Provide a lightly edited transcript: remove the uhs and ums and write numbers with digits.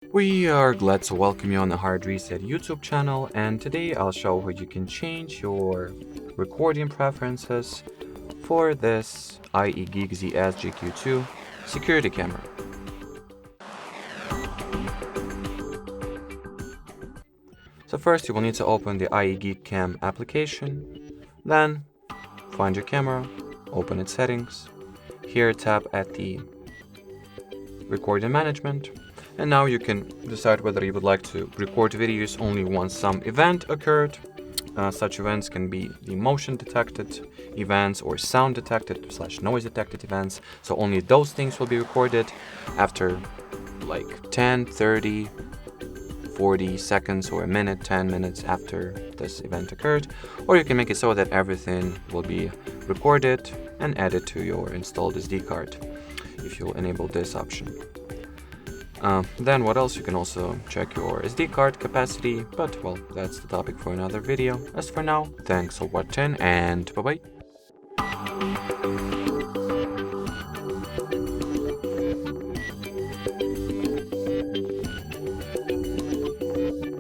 We are glad to welcome you on the Hard Reset YouTube channel, and today I'll show how you can change your recording preferences for this ieGeek ZS-GQ2 security camera. So first you will need to open the ieGeek Cam application, then find your camera, open its settings. Here tap at the recording management, and now you can decide whether you would like to record videos only once some event occurred. Such events can be the motion detected events or sound detected / noise detected events. So only those things will be recorded after like 10, 30, 40 seconds or a minute, 10 minutes after this event occurred. Or you can make it so that everything will be recorded and added to your installed SD card if you'll enable this option. Then what else? You can also check your SD card capacity, but well, that's the topic for another video. As for now, thanks for watching and bye bye.